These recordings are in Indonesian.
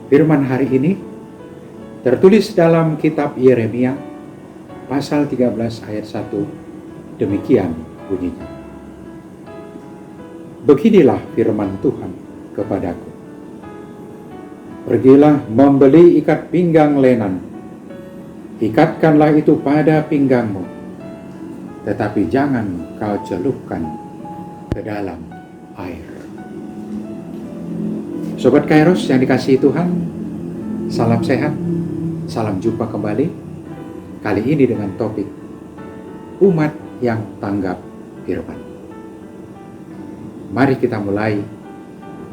Firman hari ini tertulis dalam kitab Yeremia pasal 13 ayat 1. Demikian bunyinya. Beginilah firman Tuhan kepadaku. Pergilah membeli ikat pinggang lenan. Ikatkanlah itu pada pinggangmu. Tetapi jangan kau celupkan ke dalam air. Sobat Kairos yang dikasihi Tuhan, salam sehat, salam jumpa kembali. Kali ini dengan topik umat yang tanggap firman. Mari kita mulai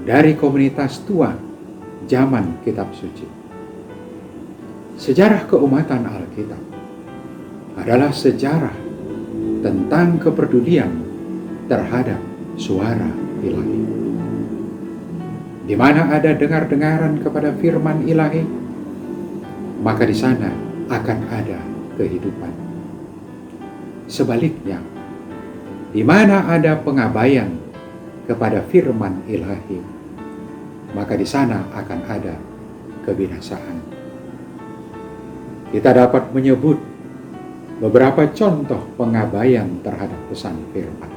dari komunitas tua zaman kitab suci. Sejarah keumatan Alkitab adalah sejarah tentang kepedulian terhadap suara ilahi. Di mana ada dengar-dengaran kepada firman ilahi, maka di sana akan ada kehidupan. Sebaliknya, di mana ada pengabaian kepada firman ilahi, maka di sana akan ada kebinasaan. Kita dapat menyebut beberapa contoh pengabaian terhadap pesan firman.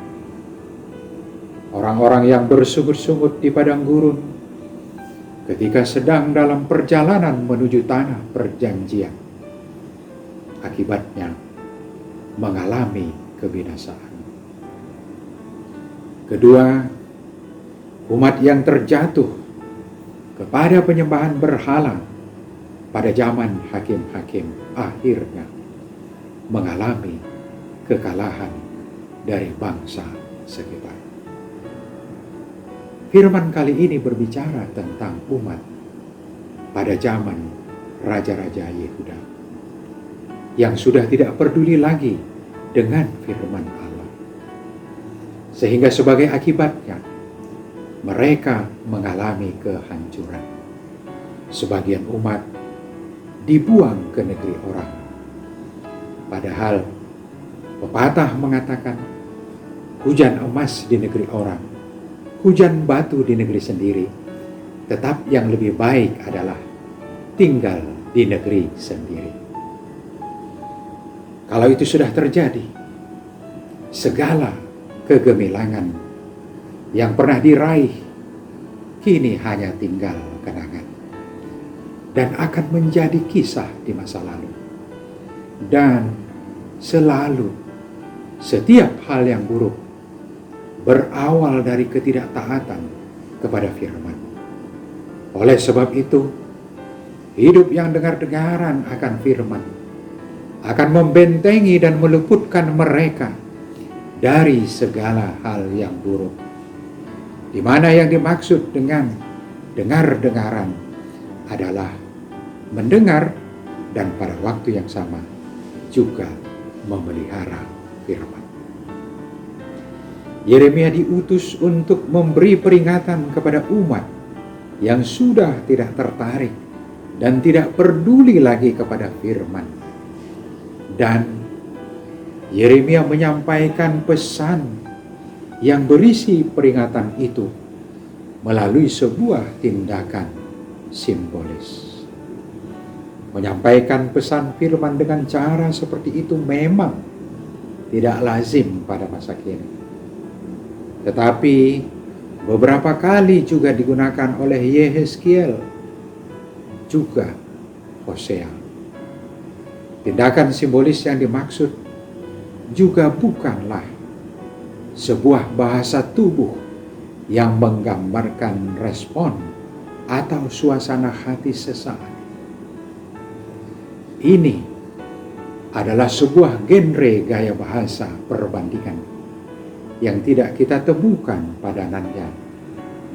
Orang-orang yang bersungut-sungut di padang gurun ketika sedang dalam perjalanan menuju tanah perjanjian, akibatnya mengalami kebinasaan. Kedua, umat yang terjatuh kepada penyembahan berhala pada zaman hakim-hakim akhirnya mengalami kekalahan dari bangsa sekitar. Firman kali ini berbicara tentang umat pada zaman Raja-Raja Yehuda yang sudah tidak peduli lagi dengan firman Allah. Sehingga sebagai akibatnya mereka mengalami kehancuran. Sebagian umat dibuang ke negeri orang. Padahal pepatah mengatakan hujan emas di negeri orang, hujan batu di negeri sendiri, tetap yang lebih baik adalah tinggal di negeri sendiri. Kalau itu sudah terjadi, segala kegemilangan yang pernah diraih kini hanya tinggal kenangan dan akan menjadi kisah di masa lalu. Dan selalu setiap hal yang buruk berawal dari ketidaktaatan kepada firman. Oleh sebab itu, hidup yang dengar-dengaran akan firman akan membentengi dan meluputkan mereka dari segala hal yang buruk. Di mana yang dimaksud dengan dengar-dengaran adalah mendengar dan pada waktu yang sama juga memelihara firman. Yeremia diutus untuk memberi peringatan kepada umat yang sudah tidak tertarik dan tidak peduli lagi kepada firman. Dan Yeremia menyampaikan pesan yang berisi peringatan itu melalui sebuah tindakan simbolis. Menyampaikan pesan firman dengan cara seperti itu memang tidak lazim pada masa kini. Tetapi beberapa kali juga digunakan oleh Yehezkiel, juga Hosea. Tindakan simbolis yang dimaksud juga bukanlah sebuah bahasa tubuh yang menggambarkan respon atau suasana hati sesaat. Ini adalah sebuah genre gaya bahasa perbandingan yang tidak kita temukan padanannya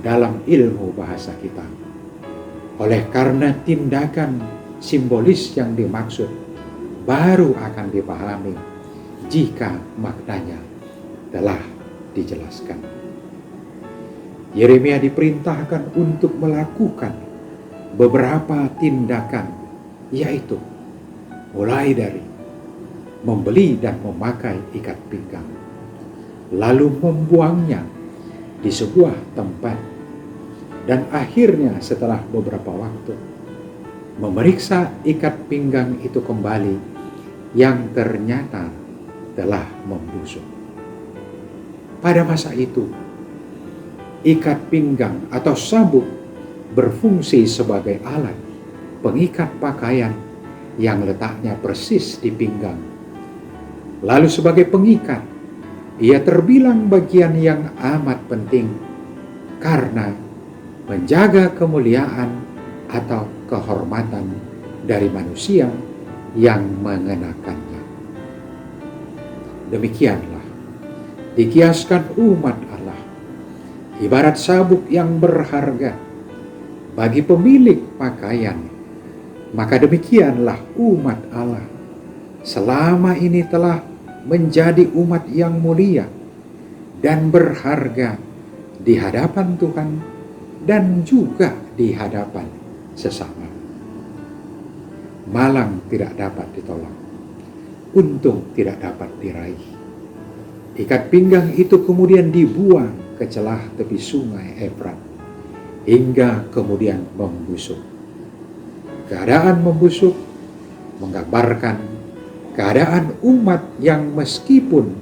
dalam ilmu bahasa kita. Oleh karena tindakan simbolis yang dimaksud baru akan dipahami jika maknanya telah dijelaskan. Yeremia diperintahkan untuk melakukan beberapa tindakan, yaitu mulai dari membeli dan memakai ikat pinggang, lalu membuangnya di sebuah tempat, dan akhirnya setelah beberapa waktu memeriksa ikat pinggang itu kembali yang ternyata telah membusuk. Pada masa itu, ikat pinggang atau sabuk berfungsi sebagai alat pengikat pakaian yang letaknya persis di pinggang. Lalu sebagai pengikat, ia terbilang bagian yang amat penting karena menjaga kemuliaan atau kehormatan dari manusia yang mengenakannya. Demikianlah dikiaskan umat Allah, ibarat sabuk yang berharga bagi pemilik pakaian. Maka demikianlah umat Allah selama ini telah menjadi umat yang mulia dan berharga di hadapan Tuhan dan juga di hadapan sesama. Malang tidak dapat ditolak, untung tidak dapat diraih. Ikat pinggang itu kemudian dibuang ke celah tepi sungai Efrat hingga kemudian membusuk. Keadaan membusuk menggambarkan keadaan umat yang meskipun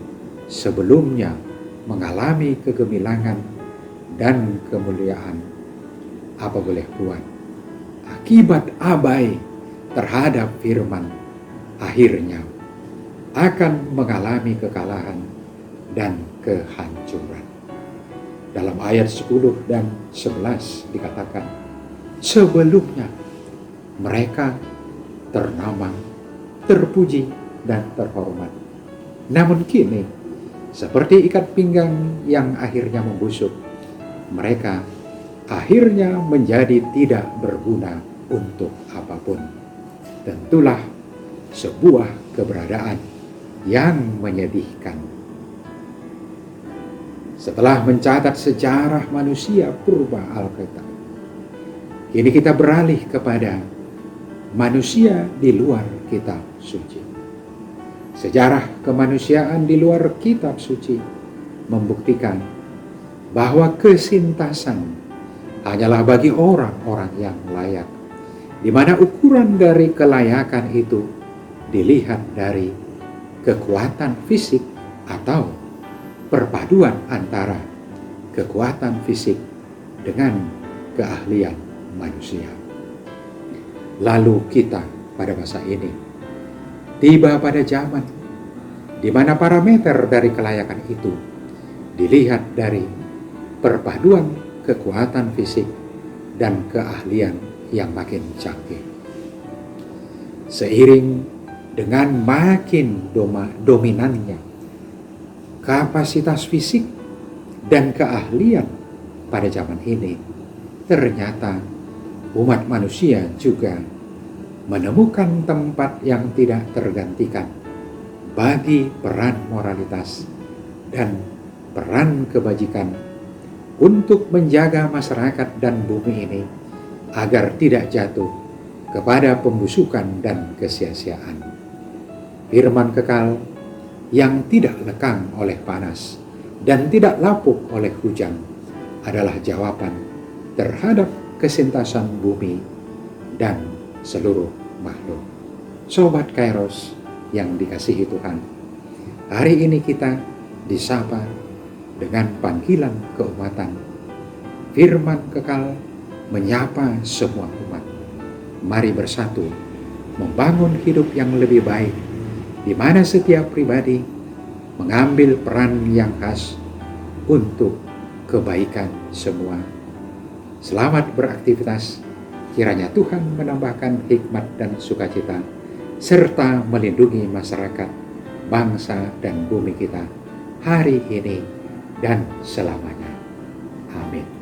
sebelumnya mengalami kegemilangan dan kemuliaan, apa boleh buat, akibat abai terhadap firman, akhirnya akan mengalami kekalahan dan kehancuran. Dalam ayat 10 dan 11 dikatakan, sebelumnya mereka ternama, terpuji, dan terhormat. Namun kini, seperti ikat pinggang yang akhirnya membusuk, mereka akhirnya menjadi tidak berguna untuk apapun. Tentulah sebuah keberadaan yang menyedihkan. Setelah mencatat sejarah manusia purba Alkitab, kini kita beralih kepada manusia di luar kitab suci. Sejarah kemanusiaan di luar kitab suci membuktikan bahwa kesintasan hanyalah bagi orang-orang yang layak, di mana ukuran dari kelayakan itu dilihat dari kekuatan fisik atau perpaduan antara kekuatan fisik dengan keahlian manusia. Lalu kita pada masa ini tiba pada zaman di mana parameter dari kelayakan itu dilihat dari perpaduan kekuatan fisik dan keahlian yang makin canggih. Seiring dengan makin dominannya kapasitas fisik dan keahlian pada zaman ini, ternyata umat manusia juga menemukan tempat yang tidak tergantikan bagi peran moralitas dan peran kebajikan untuk menjaga masyarakat dan bumi ini agar tidak jatuh kepada pembusukan dan kesia-siaan. Firman kekal yang tidak lekang oleh panas dan tidak lapuk oleh hujan adalah jawaban terhadap kesintasan bumi dan seluruh makhluk. Sobat Kairos yang dikasihi Tuhan, hari ini kita disapa dengan panggilan keumatan. Firman kekal menyapa semua umat. Mari bersatu membangun hidup yang lebih baik, di mana setiap pribadi mengambil peran yang khas untuk kebaikan semua. Selamat beraktivitas. Kiranya Tuhan menambahkan hikmat dan sukacita, serta melindungi masyarakat, bangsa, dan bumi kita hari ini dan selamanya. Amin.